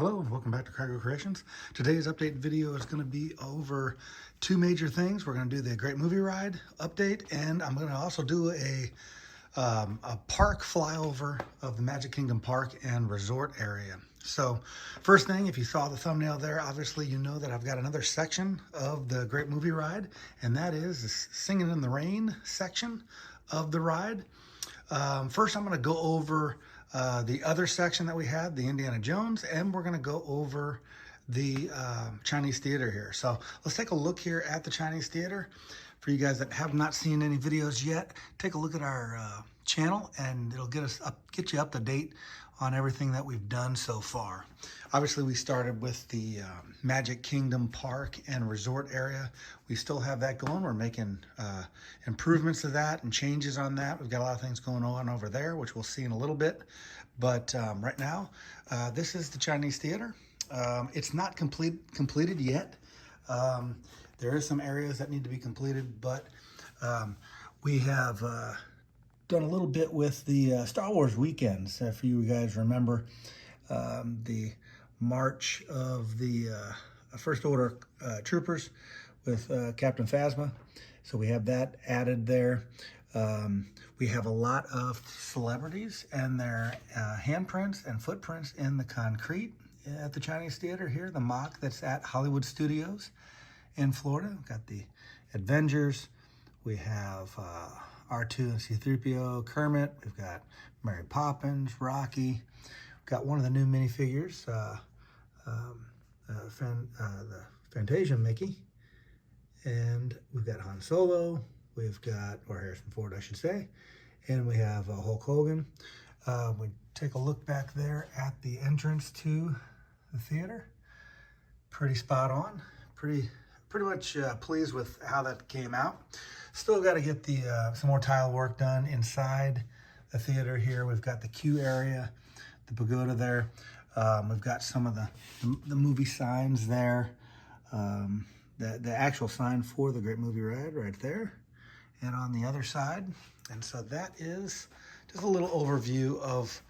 Hello and welcome back to Kragle Kreations. Today's update video is going to be over two major things. We're going to do the Great Movie Ride update, and I'm going to also do a park flyover of the Magic Kingdom Park and Resort area. So first thing, if you saw the thumbnail there, obviously you know that I've got another section of the Great Movie Ride, and that is the Singin' in the Rain section of the ride. First, I'm going to go over the other section that we had, the Indiana Jones, and we're going to go over the Chinese theater here. So let's take a look here at the Chinese theater. For you guys that have not seen any videos yet, take a look at our channel, and it'll get you up to date on everything that we've done so far. Obviously, we started with the Magic Kingdom Park and Resort area. We still have that going. We're making improvements to that and changes on that. We've got a lot of things going on over there, which we'll see in a little bit. But right now, this is the Chinese theater. It's not completed yet. There is some areas that need to be completed, but we have done a little bit with the Star Wars weekends. If you guys remember the march of the First Order troopers with Captain Phasma. So we have that added there. We have a lot of celebrities and their handprints and footprints in the concrete at the Chinese theater here, the MOC that's at Hollywood Studios in Florida. We've got the Avengers. We have R2 and C-3PO, Kermit. We've got Mary Poppins, Rocky. We've got one of the new minifigures, the Fantasia Mickey. And we've got Han Solo. We've got, or Harrison Ford, I should say. And we have Hulk Hogan. We take a look back there at the entrance to the theater. Pretty spot on. Pretty much pleased with how that came out. Still got to get the some more tile work done inside the theater here. We've got the queue area, the pagoda there. We've got some of the movie signs there. The actual sign for the Great Movie Ride right there, and on the other side. And so that is just a little overview of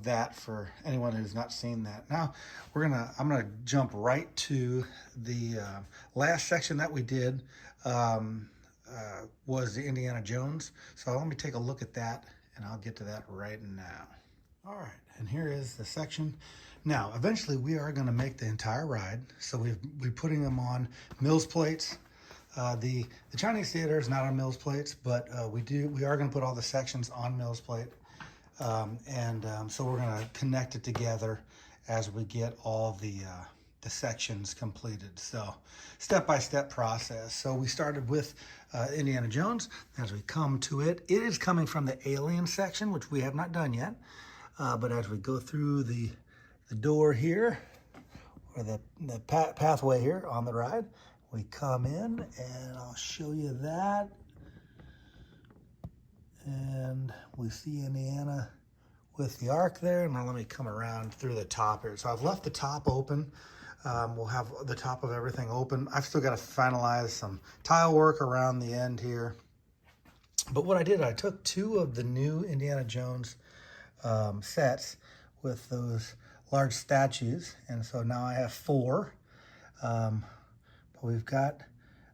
that for anyone who's not seen that. Now I'm gonna jump right to the last section that we did. Was the Indiana Jones. So let me take a look at that, and I'll get to that right now. All right, and here is the section. Now, eventually we are going to make the entire ride. So we're putting them on Mills plates. The Chinese theater is not on Mills plates, but we are going to put all the sections on Mills plate. So we're going to connect it together as we get all the sections completed. So step-by-step process. So we started with Indiana Jones. As we come to it, it is coming from the Alien section, which we have not done yet. But as we go through the door here, or the pathway here on the ride, we come in, and I'll show you that. And we see Indiana with the arc there. Now let me come around through the top here. So I've left the top open. We'll have the top of everything open. I've still got to finalize some tile work around the end here. But what I did, I took two of the new Indiana Jones sets with those large statues. And so now I have four. But we've got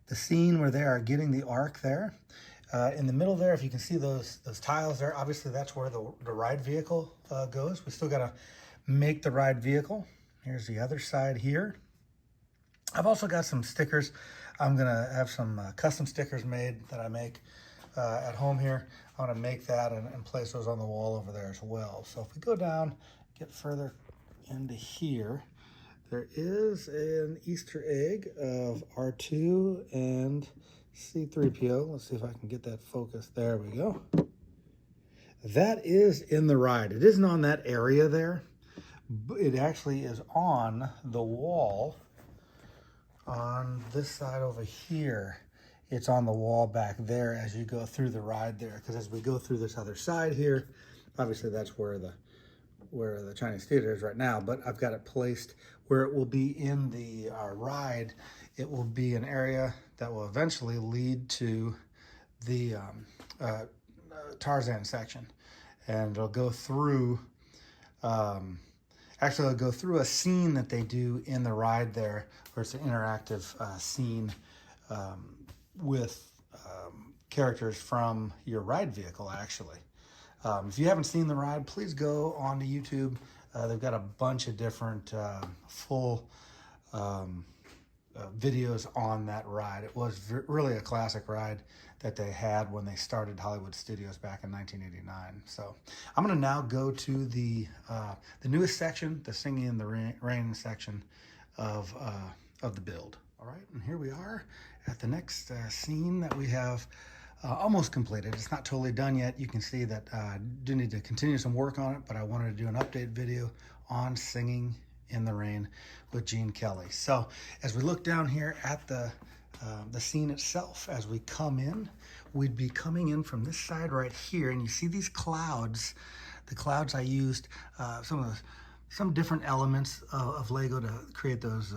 the scene where they are getting the arc there. In the middle there, if you can see those tiles there, obviously that's where the ride vehicle goes. We still got to make the ride vehicle. Here's the other side here. I've also got some stickers. I'm going to have some custom stickers made that I make at home here. I want to make that and place those on the wall over there as well. So if we go down, get further into here, there is an Easter egg of R2 and C-3PO. Let's see if I can get that focused. There we go. That is in the ride. It isn't on that area there. It actually is on the wall on this side over here. It's on the wall back there as you go through the ride there. Because as we go through this other side here, obviously that's where the Chinese theater is right now, but I've got it placed where it will be in the ride. It will be an area that will eventually lead to the Tarzan section. And it'll go through Actually, I'll go through a scene that they do in the ride there, where it's an interactive scene with characters from your ride vehicle, actually. If you haven't seen the ride, please go onto YouTube. They've got a bunch of different full videos on that ride. It was really a classic ride that they had when they started Hollywood Studios back in 1989. So I'm going to now go to the newest section, the Singing in the Rain section of the build. All right, and here we are at the next scene that we have almost completed. It's not totally done yet. You can see that I do need to continue some work on it, but I wanted to do an update video on Singing in the Rain with Gene Kelly. So as we look down here at the scene itself, as we come in, we'd be coming in from this side right here, and you see these clouds. The clouds I used some different elements of Lego to create those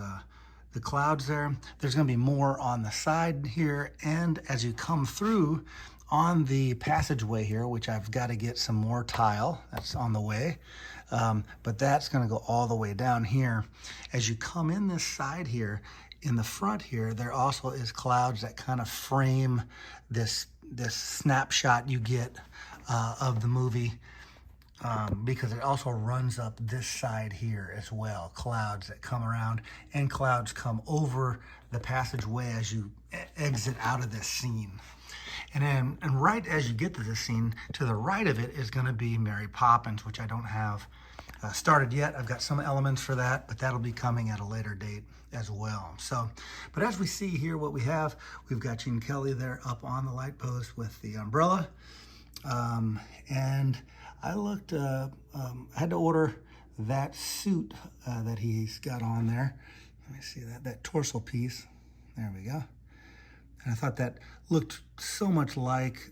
the clouds there. There's going to be more on the side here, and as you come through on the passageway here, which I've got to get some more tile, that's on the way, but that's going to go all the way down here. As you come in this side here, in the front here, there also is clouds that kind of frame this snapshot you get of the movie, because it also runs up this side here as well. Clouds that come around, and clouds come over the passageway as you exit out of this scene. And right as you get to this scene, to the right of it is going to be Mary Poppins, which I don't have started yet. I've got some elements for that, but that'll be coming at a later date as well. So, but as we see here, what we have, we've got Gene Kelly there up on the light post with the umbrella, and I looked, I had to order that suit that he's got on there. Let me see that torso piece. There we go. And I thought that looked so much like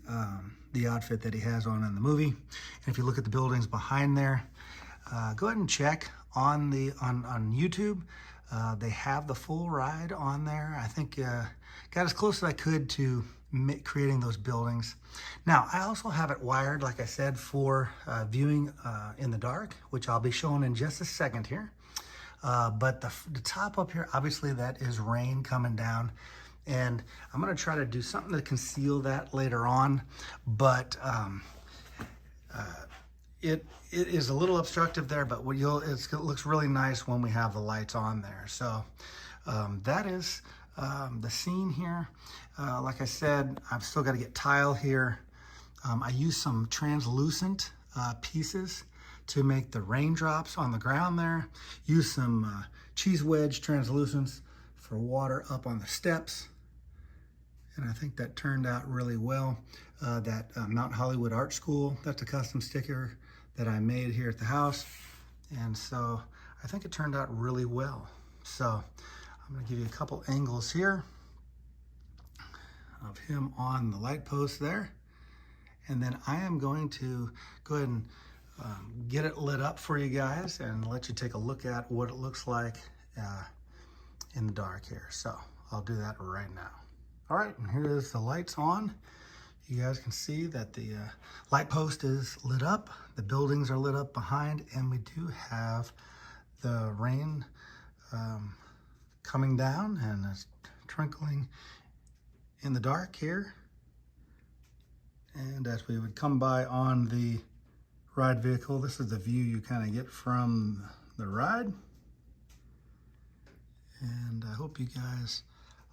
the outfit that he has on in the movie. And if you look at the buildings behind there, go ahead and check on YouTube. They have the full ride on there. I think got as close as I could to creating those buildings. Now, I also have it wired, like I said, for viewing in the dark, which I'll be showing in just a second here. But the top up here, obviously that is rain coming down. And I'm going to try to do something to conceal that later on. But it is a little obstructive there, but it looks really nice when we have the lights on there. So that is the scene here. Like I said, I've still got to get tile here. I used some translucent pieces to make the raindrops on the ground there. Use some cheese wedge translucents for water up on the steps. And I think that turned out really well. That Mount Hollywood Art School, that's a custom sticker that I made here at the house. And so I think it turned out really well. So I'm gonna give you a couple angles here of him on the light post there. And then I am going to go ahead and get it lit up for you guys and let you take a look at what it looks like in the dark here. So I'll do that right now. All right, and here is the lights on. You guys can see that the light post is lit up, the buildings are lit up behind, and we do have the rain coming down, and it's trickling in the dark here. And as we would come by on the ride vehicle, this is the view you kind of get from the ride. And I hope you guys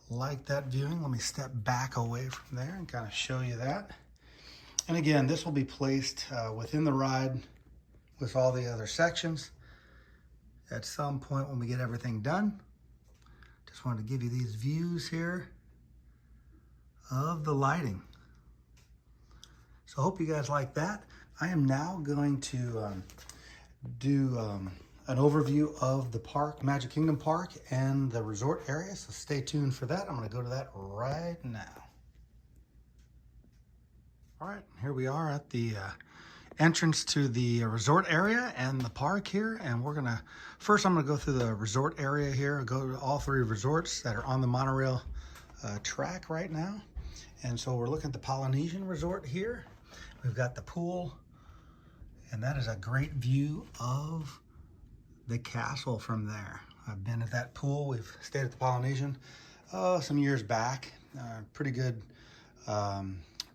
like that viewing. Let me step back away from there and kind of show you that. And again, this will be placed within the ride with all the other sections at some point when we get everything done. Just wanted to give you these views here of the lighting. So I hope you guys like that. I am now going to do an overview of the park, Magic Kingdom Park, and the resort area, so stay tuned for that. I'm going to go to that right now. All right, here we are at the entrance to the resort area and the park here, and we're going to, first I'm going to go through the resort area here, go to all three resorts that are on the monorail track right now. And so we're looking at the Polynesian Resort here. We've got the pool, and that is a great view of the castle from there. I've been at that pool. We've stayed at the Polynesian some years back. Pretty good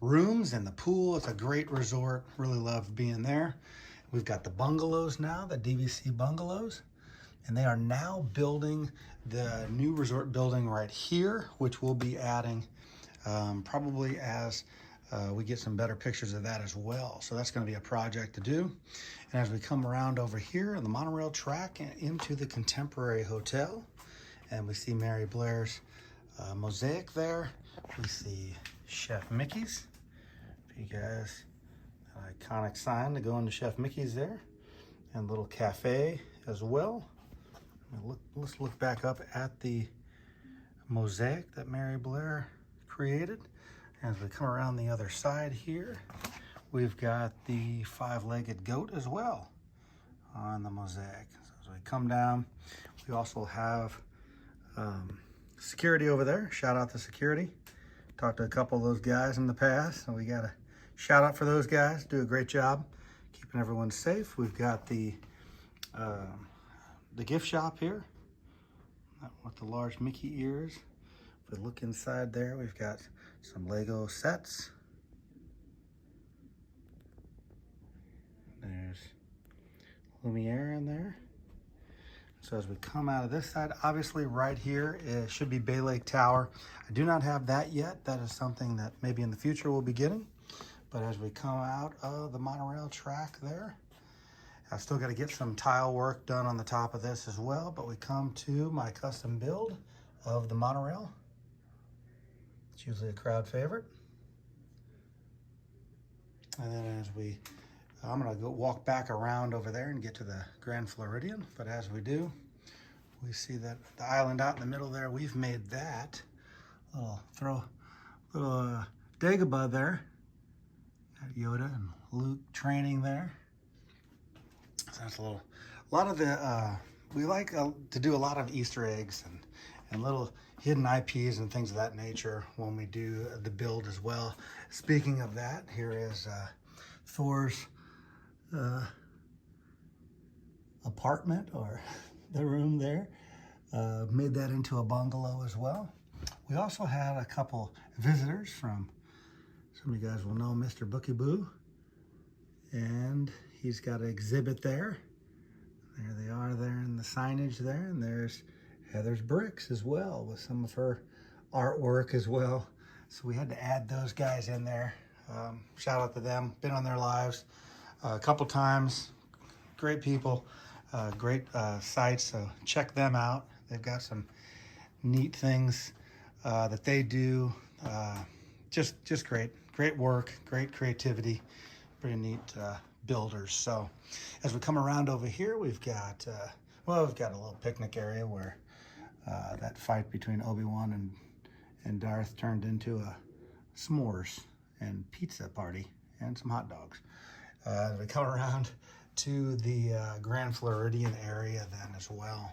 rooms and the pool. It's a great resort. Really love being there. We've got the bungalows now, the DVC bungalows, and they are now building the new resort building right here, which we'll be adding probably as we get some better pictures of that as well. So that's going to be a project to do. And as we come around over here on the monorail track into the Contemporary Hotel, and we see Mary Blair's mosaic there. We see Chef Mickey's. If you guys, an iconic sign to go into Chef Mickey's there, and a little cafe as well. Let's look back up at the mosaic that Mary Blair created. As we come around the other side here, we've got the five-legged goat as well on the mosaic. So as we come down, we also have security over there. Shout out to security. Talked to a couple of those guys in the past, so we got a shout out for those guys. Do a great job keeping everyone safe. We've got the gift shop here with the large Mickey ears. If we look inside there, we've got some Lego sets. There's Lumiere in there. So as we come out of this side, obviously right here, it should be Bay Lake Tower. I do not have that yet. That is something that maybe in the future we'll be getting. But as we come out of the monorail track there, I've still got to get some tile work done on the top of this as well. But we come to my custom build of the monorail. It's usually a crowd favorite. And then I'm gonna go walk back around over there and get to the Grand Floridian. But as we do, we see that the island out in the middle there, we've made that little Dagobah there. Got Yoda and Luke training there. So that's a lot of the, we like to do a lot of Easter eggs and little hidden IPs and things of that nature when we do the build as well. Speaking of that, here is Thor's apartment, or the room there. Made that into a bungalow as well. We also had a couple visitors from, some of you guys will know Mr. Bookie Boo, and he's got an exhibit there. There they are there in the signage there, and there's Heather's bricks as well with some of her artwork as well. So we had to add those guys in there. Shout out to them, been on their lives a couple times. Great people, great sites, so check them out. They've got some neat things that they do. Just great work, great creativity, pretty neat builders. So as we come around over here, we've got, we've got a little picnic area where that fight between Obi-Wan and Darth turned into a s'mores and pizza party and some hot dogs. We come around to the Grand Floridian area then as well.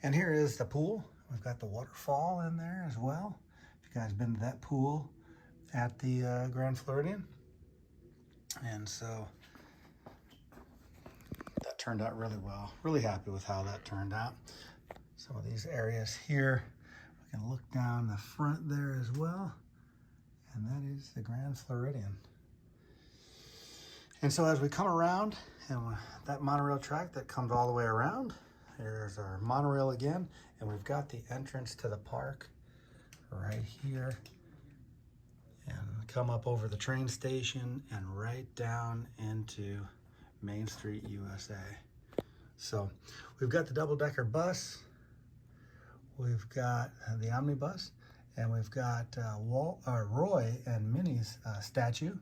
And here is the pool. We've got the waterfall in there as well. If you guys been to that pool at the Grand Floridian. And so that turned out really well. Really happy with how that turned out. Some of these areas here, we can look down the front there as well. And that is the Grand Floridian. And so as we come around, and that monorail track that comes all the way around, there's our monorail again, and we've got the entrance to the park right here. And come up over the train station and right down into Main Street, USA. So we've got the double-decker bus, we've got the omnibus, and we've got Roy and Minnie's statue,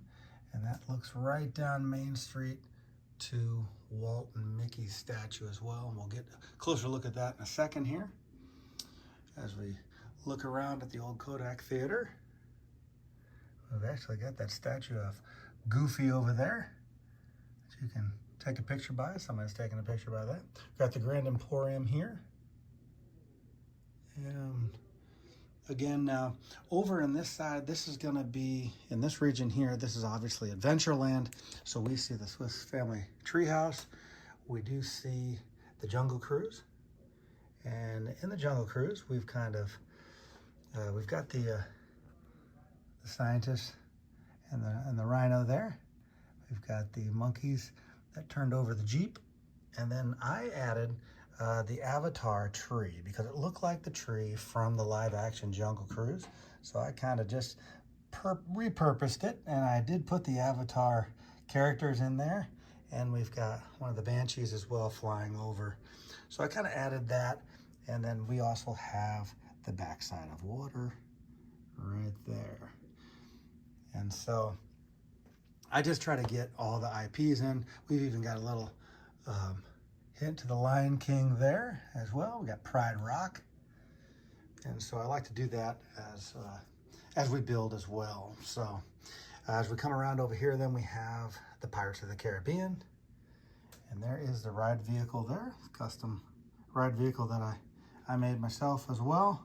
and that looks right down Main Street to Walt and Mickey's statue as well. And we'll get a closer look at that in a second here. As we look around at the old Kodak Theater, we've actually got that statue of Goofy over there that you can take a picture by. Somebody's taking a picture by that. We've got the Grand Emporium here. And again, now over in this side, this is going to be, in this region here, this is obviously Adventureland. So we see the Swiss Family Treehouse. We do see the the Jungle Cruise. And in the Jungle Cruise, we've kind of, we've got the scientist and the rhino there. We've got the monkeys that turned over the Jeep. And then I added the avatar tree because it looked like the tree from the live action Jungle Cruise. So I kind of just repurposed it, and I did put the avatar characters in there. And we've got one of the banshees as well flying over. So I kind of added that. And then we also have the backside of water right there. And so I just try to get all the IPs in. We've even got a little hint to the Lion King there as well. We got Pride Rock. And so I like to do that as we build as well. So as we come around over here, then we have the Pirates of the Caribbean. And there is the ride vehicle there, custom ride vehicle that I made myself as well.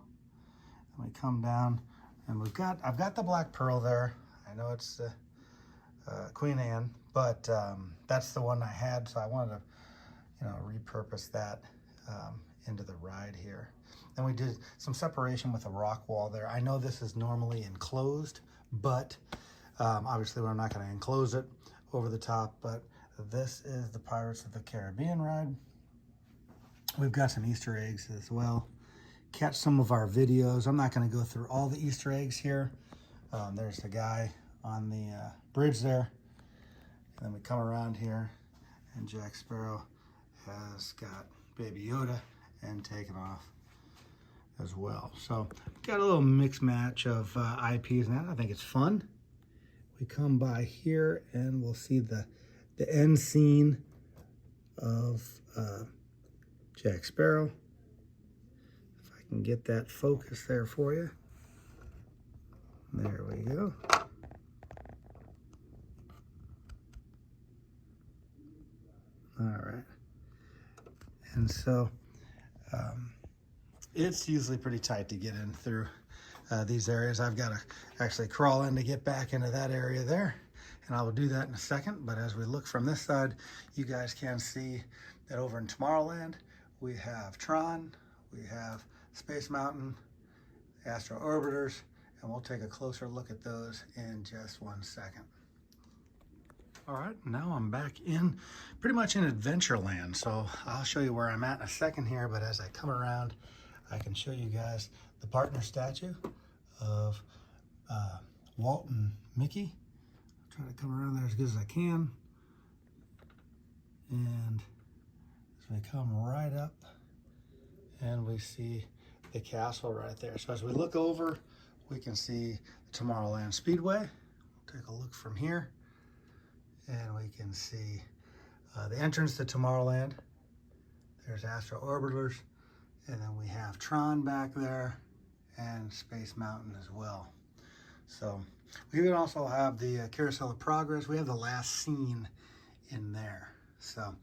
And we come down and I've got the Black Pearl there. I know it's Queen Anne, but that's the one I had, so I wanted to, repurpose that into the ride here. Then we did some separation with a rock wall there. I know this is normally enclosed, but obviously we're not going to enclose it over the top, but this is the Pirates of the Caribbean ride. We've got some Easter eggs as well. Catch some of our videos. I'm not going to go through all the Easter eggs here. There's the guy on the bridge there. And then we come around here and Jack Sparrow has got Baby Yoda and taken off as well. So got a little mix match of IPs and that. I think it's fun. We come by here and we'll see the end scene of Jack Sparrow. If I can get that focus there for you. There we go. All right. And so it's usually pretty tight to get in through these areas. I've got to actually crawl in to get back into that area there. And I will do that in a second. But as we look from this side, you guys can see that over in Tomorrowland, we have Tron, we have Space Mountain, Astro Orbiters, and we'll take a closer look at those in just 1 second. All right, now I'm back pretty much in Adventureland. So I'll show you where I'm at in a second here, but as I come around, I can show you guys the partner statue of Walt and Mickey. I'll try to come around there as good as I can. And as we come right up, and we see the castle right there. So as we look over, we can see the Tomorrowland Speedway. We'll take a look from here, and we can see the entrance to Tomorrowland. There's Astro Orbiters, and then we have Tron back there, and Space Mountain as well. So we would also have the Carousel of Progress. We have the last scene in there. So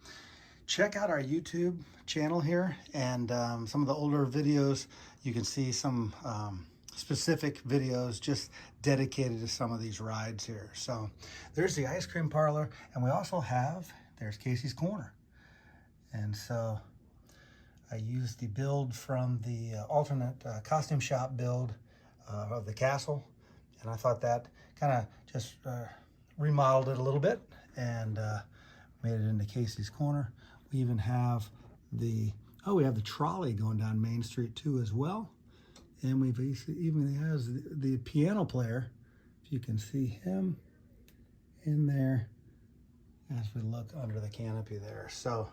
check out our YouTube channel here, and some of the older videos, you can see some specific videos just dedicated to some of these rides here. So there's the ice cream parlor, and we also have, there's Casey's Corner. And so I used the build from the alternate costume shop build of the castle, and I thought that kind of just remodeled it a little bit and made it into Casey's Corner. We even have we have the trolley going down Main Street too as well. And we've even has the piano player, if you can see him in there as we look under the canopy there. So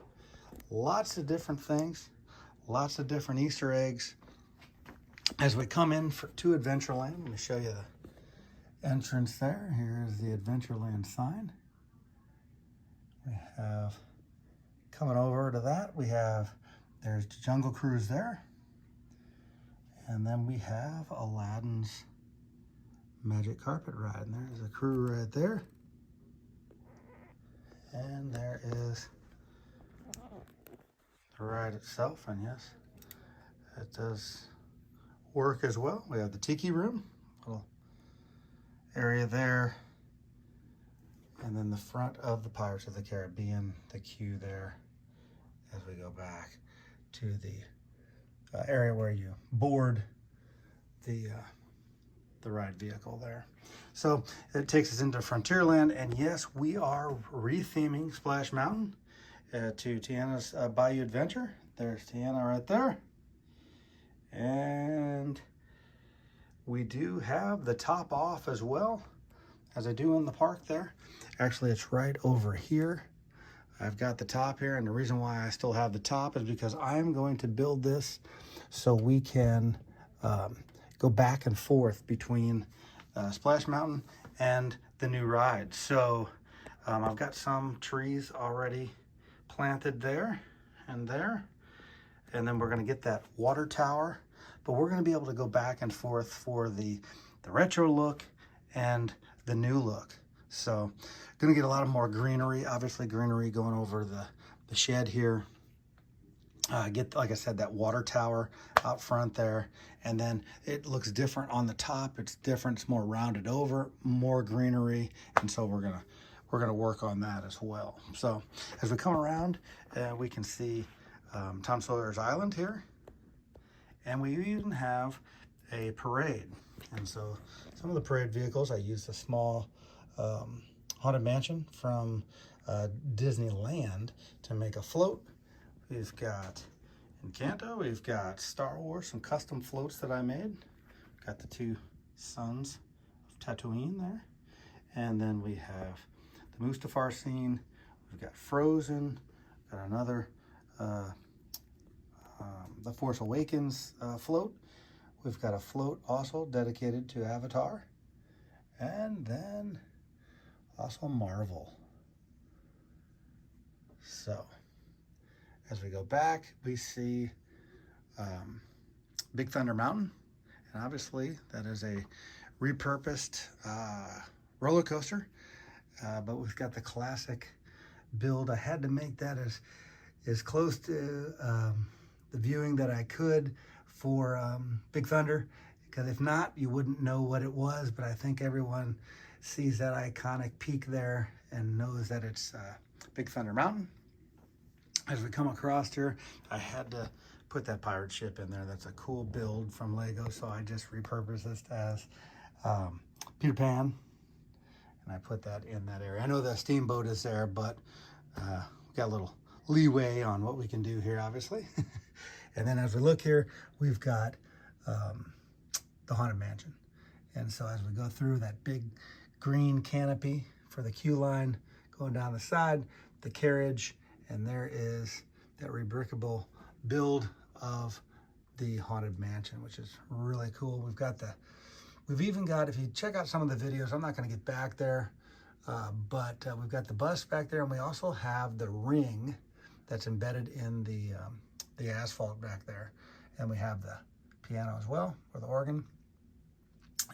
lots of different things, lots of different Easter eggs. As we come in to Adventureland, let me show you the entrance there. Here's the Adventureland sign. We have, coming over to that, there's the Jungle Cruise there. And then we have Aladdin's Magic Carpet Ride. And there's a crew right there. And there is the ride itself. And yes, it does work as well. We have the Tiki Room, little area there. And then the front of the Pirates of the Caribbean, the queue there as we go back to the area where you board the ride vehicle there. So it takes us into Frontierland, and yes, we are re-theming Splash Mountain to Tiana's Bayou Adventure. There's Tiana right there. And we do have the top off as well, as I do in the park there. Actually, it's right over here. I've got the top here, and the reason why I still have the top is because I'm going to build this so we can go back and forth between Splash Mountain and the new ride. So I've got some trees already planted there, and then we're going to get that water tower, but we're going to be able to go back and forth for the retro look and the new look. So going to get a lot of more greenery, obviously greenery going over the shed here. Get, like I said, that water tower out front there, and then it looks different on the top. It's different, it's more rounded over, more greenery, and so we're gonna work on that as well. So as we come around, we can see Tom Sawyer's Island here, and we even have a parade. And so some of the parade vehicles, I used a small Haunted Mansion from Disneyland to make a float. We've got Encanto, we've got Star Wars, some custom floats that I made. Got the two sons of Tatooine there. And then we have the Mustafar scene. We've got Frozen, got another The Force Awakens float. We've got a float also dedicated to Avatar. And then also Marvel. So as we go back, we see Big Thunder Mountain, and obviously that is a repurposed roller coaster, but we've got the classic build. I had to make that as close to the viewing that I could for Big Thunder, because if not, you wouldn't know what it was, but I think everyone sees that iconic peak there and knows that it's Big Thunder Mountain. As we come across here, I had to put that pirate ship in there. That's a cool build from Lego, so I just repurposed this as Peter Pan, and I put that in that area. I know the steamboat is there, but we got a little leeway on what we can do here, obviously. And then as we look here, we've got the Haunted Mansion. And so as we go through that big green canopy for the queue line going down the side, the carriage, and there is that rebrickable build of the Haunted Mansion, which is really cool. We've even got, if you check out some of the videos, I'm not going to get back there, but we've got the bus back there, and we also have the ring that's embedded in the asphalt back there, and we have the piano as well, or the organ.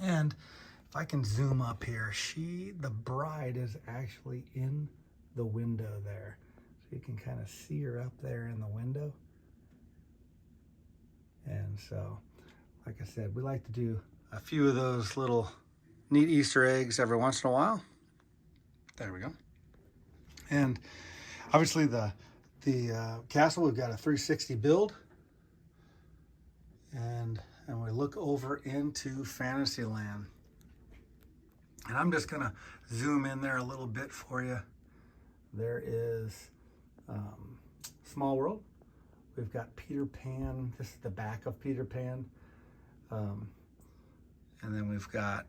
And if I can zoom up here, the bride is actually in the window there. So you can kind of see her up there in the window. And so, like I said, we like to do a few of those little neat Easter eggs every once in a while. There we go. And obviously the castle, we've got a 360 build. And we look over into Fantasyland. And I'm just gonna zoom in there a little bit for you. There is Small World. We've got Peter Pan. This is the back of Peter Pan. And then we've got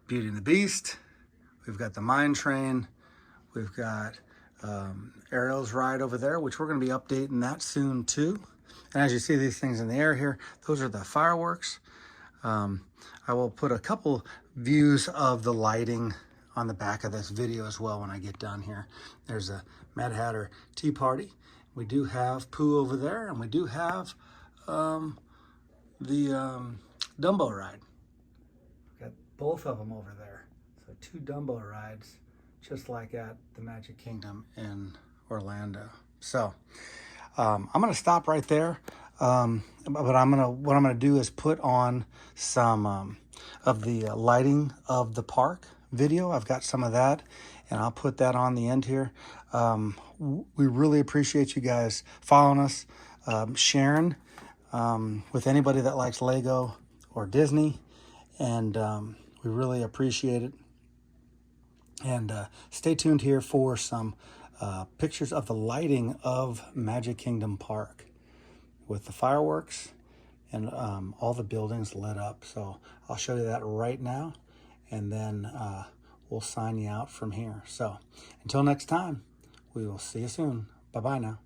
Beauty and the Beast. We've got the Mine Train. We've got Ariel's ride over there, which we're going to be updating that soon too. And as you see these things in the air here, those are the fireworks. I will put a couple views of the lighting on the back of this video as well when I get done here. There's a Mad Hatter Tea Party. We do have Pooh over there, and we do have the Dumbo ride. We've got both of them over there. So 2 Dumbo rides, just like at the Magic Kingdom in Orlando. So I'm gonna stop right there. But what I'm gonna do is put on some of the lighting of the park video. I've got some of that, and I'll put that on the end here. We really appreciate you guys following us, sharing with anybody that likes Lego or Disney, and we really appreciate it. And stay tuned here for some pictures of the lighting of Magic Kingdom Park with the fireworks and all the buildings lit up. So I'll show you that right now, and then we'll sign you out from here. So until next time, we will see you soon. Bye-bye now.